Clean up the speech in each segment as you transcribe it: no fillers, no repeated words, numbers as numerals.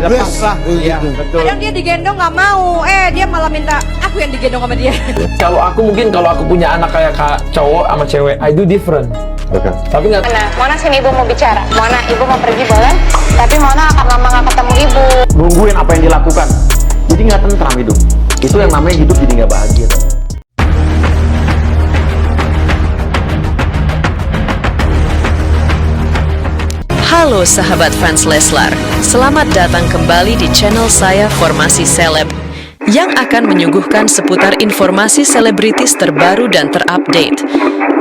Dilepas lah. Iya, betul. Kadang dia digendong nggak mau, dia malah minta aku yang digendong sama dia. Kalau aku punya anak kayak cowok sama cewek, I do different. Oke. Tapi nggak. Mona sini ibu mau bicara. Mona ibu mau pergi boleh, tapi Mona akan lama nggak ketemu ibu. Nungguin apa yang dilakukan, jadi nggak tentram hidup. Itu yang namanya hidup jadi nggak bahagia. Halo sahabat fans Leslar, selamat datang kembali di channel saya Formasi Seleb yang akan menyuguhkan seputar informasi selebritis terbaru dan terupdate.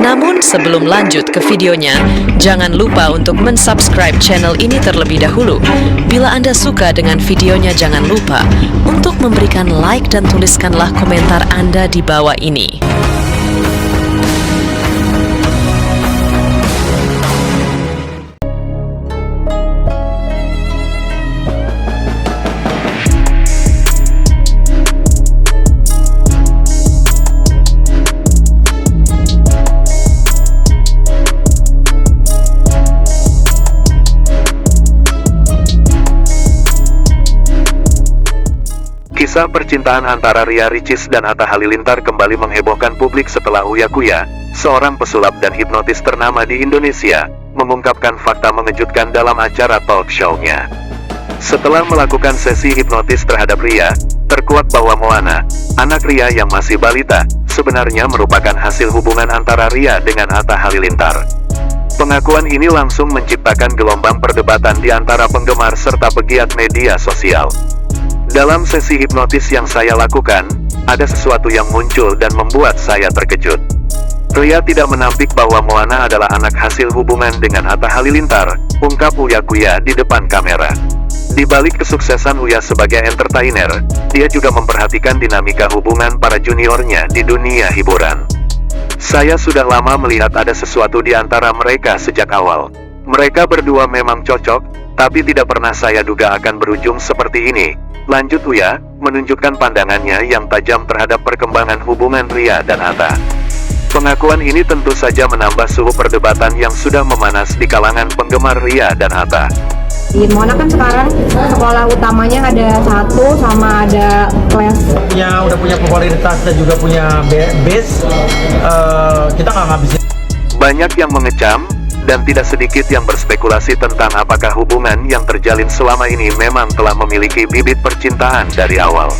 Namun sebelum lanjut ke videonya, jangan lupa untuk mensubscribe channel ini terlebih dahulu. Bila Anda suka dengan videonya, jangan lupa untuk memberikan like dan tuliskanlah komentar Anda di bawah ini. Kisah percintaan antara Ria Ricis dan Atta Halilintar kembali menghebohkan publik setelah Uya Kuya, seorang pesulap dan hipnotis ternama di Indonesia, mengungkapkan fakta mengejutkan dalam acara talk show-nya. Setelah melakukan sesi hipnotis terhadap Ria, terkuak bahwa Moana, anak Ria yang masih balita, sebenarnya merupakan hasil hubungan antara Ria dengan Atta Halilintar. Pengakuan ini langsung menciptakan gelombang perdebatan di antara penggemar serta pegiat media sosial. Dalam sesi hipnotis yang saya lakukan, ada sesuatu yang muncul dan membuat saya terkejut. Ria tidak menampik bahwa Moana adalah anak hasil hubungan dengan Atta Halilintar, ungkap Uya Kuya di depan kamera. Di balik kesuksesan Uya sebagai entertainer, dia juga memperhatikan dinamika hubungan para juniornya di dunia hiburan. Saya sudah lama melihat ada sesuatu di antara mereka sejak awal. Mereka berdua memang cocok, tapi tidak pernah saya duga akan berujung seperti ini. Lanjut Uya, menunjukkan pandangannya yang tajam terhadap perkembangan hubungan Ria dan Atta. Pengakuan ini tentu saja menambah suhu perdebatan yang sudah memanas di kalangan penggemar Ria dan Atta. Di Mona kan sekarang sekolah utamanya ada 1 sama ada kelas. Udah punya popularitas dan juga punya base, kita nggak ngabisin. Banyak yang mengecam, dan tidak sedikit yang berspekulasi tentang apakah hubungan yang terjalin selama ini memang telah memiliki bibit percintaan dari awal.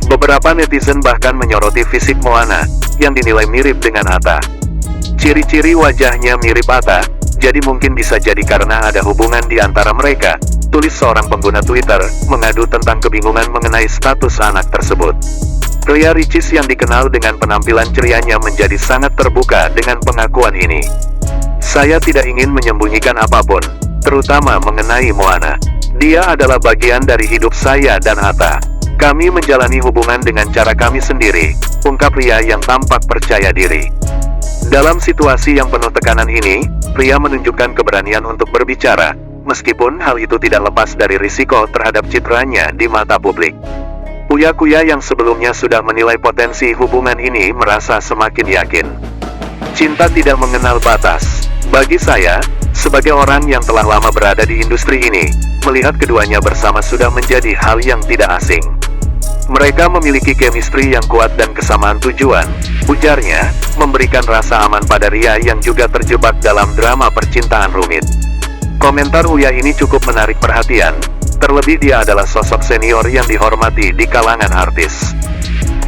Beberapa netizen bahkan menyoroti fisik Moana, yang dinilai mirip dengan Atta. Ciri-ciri wajahnya mirip Atta, jadi mungkin bisa jadi karena ada hubungan di antara mereka, tulis seorang pengguna Twitter, mengadu tentang kebingungan mengenai status anak tersebut. Ria Ricis yang dikenal dengan penampilan cerianya menjadi sangat terbuka dengan pengakuan ini. Saya tidak ingin menyembunyikan apapun, terutama mengenai Moana. Dia adalah bagian dari hidup saya dan Atta. Kami menjalani hubungan dengan cara kami sendiri, ungkap Ria yang tampak percaya diri. Dalam situasi yang penuh tekanan ini, Ria menunjukkan keberanian untuk berbicara, meskipun hal itu tidak lepas dari risiko terhadap citranya di mata publik. Uya Kuya yang sebelumnya sudah menilai potensi hubungan ini merasa semakin yakin. Cinta tidak mengenal batas. Bagi saya, sebagai orang yang telah lama berada di industri ini, melihat keduanya bersama sudah menjadi hal yang tidak asing. Mereka memiliki chemistry yang kuat dan kesamaan tujuan, ujarnya, memberikan rasa aman pada Ria yang juga terjebak dalam drama percintaan rumit. Komentar Uya ini cukup menarik perhatian, terlebih dia adalah sosok senior yang dihormati di kalangan artis.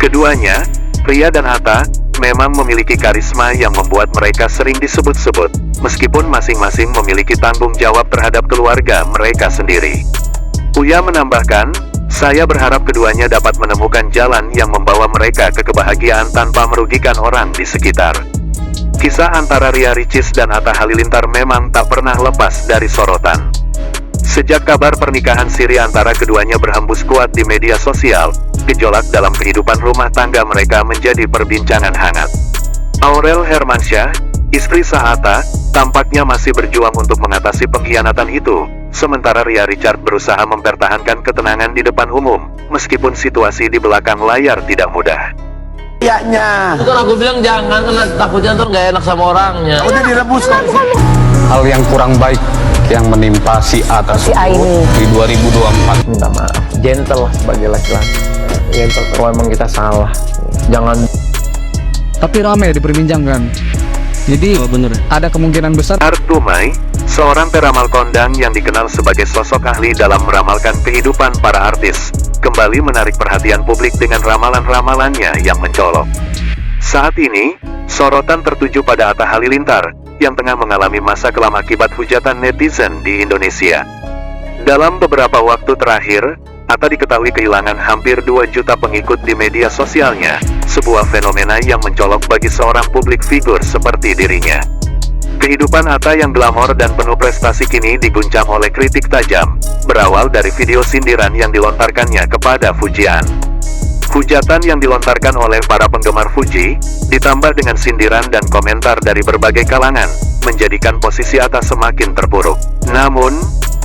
Keduanya, Ria dan Atta, memang memiliki karisma yang membuat mereka sering disebut-sebut, meskipun masing-masing memiliki tanggung jawab terhadap keluarga mereka sendiri. Uya menambahkan, saya berharap keduanya dapat menemukan jalan yang membawa mereka ke kebahagiaan tanpa merugikan orang di sekitar. Kisah antara Ria Ricis dan Atta Halilintar memang tak pernah lepas dari sorotan. Sejak kabar pernikahan siri antara keduanya berhembus kuat di media sosial, gejolak dalam kehidupan rumah tangga mereka menjadi perbincangan hangat. Aurel Hermansyah, istri sah Atta, tampaknya masih berjuang untuk mengatasi pengkhianatan itu, sementara Ria Richard berusaha mempertahankan ketenangan di depan umum, meskipun situasi di belakang layar tidak mudah. Kayaknya. Itu kan aku bilang jangan, karena takutnya ntar nggak enak sama orangnya. Udah direbus kok. Hal yang kurang baik yang menimpa si A tersebut di 2024. Minta maaf, gentle lah sebagai laki-laki. Gentle kalau emang kita salah, jangan. Tapi ramai diperbincangkan. Jadi ada kemungkinan besar Hart Dumai, seorang peramal kondang yang dikenal sebagai sosok ahli dalam meramalkan kehidupan para artis, kembali menarik perhatian publik dengan ramalan-ramalannya yang mencolok. Saat ini, sorotan tertuju pada Atta Halilintar, yang tengah mengalami masa kelam akibat hujatan netizen di Indonesia. Dalam beberapa waktu terakhir, Atta diketahui kehilangan hampir 2 juta pengikut di media sosialnya, sebuah fenomena yang mencolok bagi seorang publik figur seperti dirinya. Kehidupan Atta yang glamor dan penuh prestasi kini diguncang oleh kritik tajam, berawal dari video sindiran yang dilontarkannya kepada Fujian. Hujatan yang dilontarkan oleh para penggemar Fuji, ditambah dengan sindiran dan komentar dari berbagai kalangan, menjadikan posisi Atta semakin terpuruk. Namun,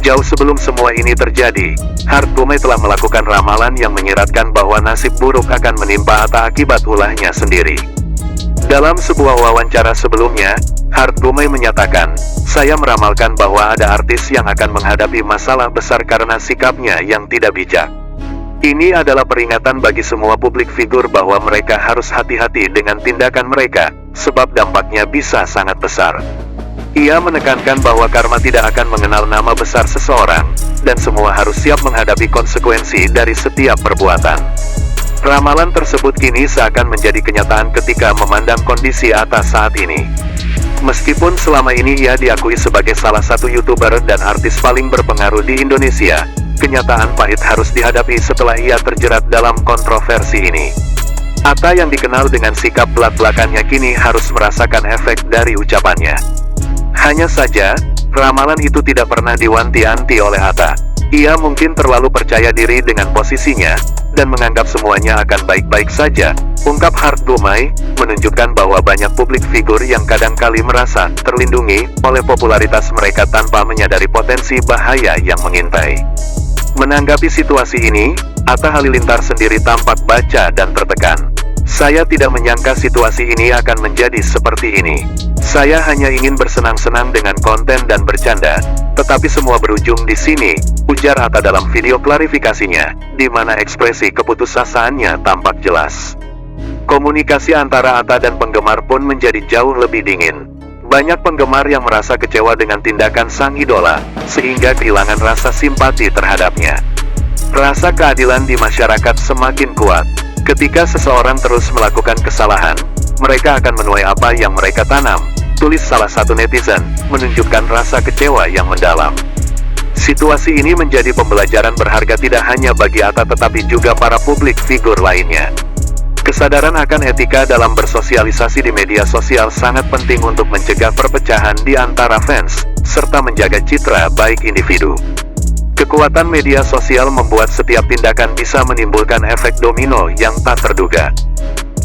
jauh sebelum semua ini terjadi, Hart Dumai telah melakukan ramalan yang menyiratkan bahwa nasib buruk akan menimpa Atta akibat ulahnya sendiri. Dalam sebuah wawancara sebelumnya, Hart Dumai menyatakan, "Saya meramalkan bahwa ada artis yang akan menghadapi masalah besar karena sikapnya yang tidak bijak. Ini adalah peringatan bagi semua publik figur bahwa mereka harus hati-hati dengan tindakan mereka, sebab dampaknya bisa sangat besar." Ia menekankan bahwa karma tidak akan mengenal nama besar seseorang, dan semua harus siap menghadapi konsekuensi dari setiap perbuatan. Ramalan tersebut kini seakan menjadi kenyataan ketika memandang kondisi Atta saat ini. Meskipun selama ini ia diakui sebagai salah satu YouTuber dan artis paling berpengaruh di Indonesia, kenyataan pahit harus dihadapi setelah ia terjerat dalam kontroversi ini. Atta yang dikenal dengan sikap belak-belakannya kini harus merasakan efek dari ucapannya. Hanya saja, ramalan itu tidak pernah diwanti-wanti oleh Atta. Ia mungkin terlalu percaya diri dengan posisinya, dan menganggap semuanya akan baik-baik saja, ungkap Hart Dumai, menunjukkan bahwa banyak publik figur yang kadangkali merasa terlindungi oleh popularitas mereka tanpa menyadari potensi bahaya yang mengintai. Menanggapi situasi ini, Atta Halilintar sendiri tampak baca dan tertekan. "Saya tidak menyangka situasi ini akan menjadi seperti ini. Saya hanya ingin bersenang-senang dengan konten dan bercanda, tetapi semua berujung di sini," ujar Atta dalam video klarifikasinya, di mana ekspresi keputusasaan-nya tampak jelas. Komunikasi antara Atta dan penggemar pun menjadi jauh lebih dingin. Banyak penggemar yang merasa kecewa dengan tindakan sang idola, sehingga kehilangan rasa simpati terhadapnya. Rasa keadilan di masyarakat semakin kuat. Ketika seseorang terus melakukan kesalahan, mereka akan menuai apa yang mereka tanam, tulis salah satu netizen, menunjukkan rasa kecewa yang mendalam. Situasi ini menjadi pembelajaran berharga tidak hanya bagi Atta tetapi juga para publik figur lainnya. Kesadaran akan etika dalam bersosialisasi di media sosial sangat penting untuk mencegah perpecahan di antara fans, serta menjaga citra baik individu. Kekuatan media sosial membuat setiap tindakan bisa menimbulkan efek domino yang tak terduga.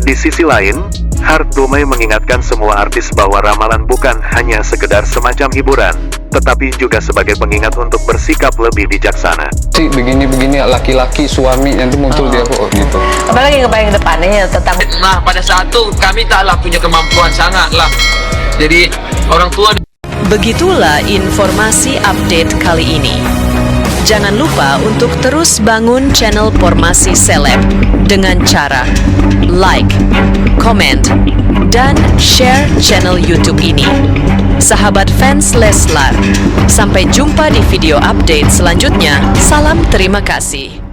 Di sisi lain, Hart Dumai mengingatkan semua artis bahwa ramalan bukan hanya sekedar semacam hiburan, tetapi juga sebagai pengingat untuk bersikap lebih bijaksana. Si begini-begini laki-laki suami nanti muncul dia kok gitu. Apalagi ngebayang depannya tentang Nah, pada saat itu kami taklah punya kemampuan sangat lah. Jadi orang tua. Begitulah informasi update kali ini. Jangan lupa untuk terus bangun channel Formasi Seleb dengan cara like, comment, dan share channel YouTube ini. Sahabat fans Leslar, sampai jumpa di video update selanjutnya. Salam terima kasih.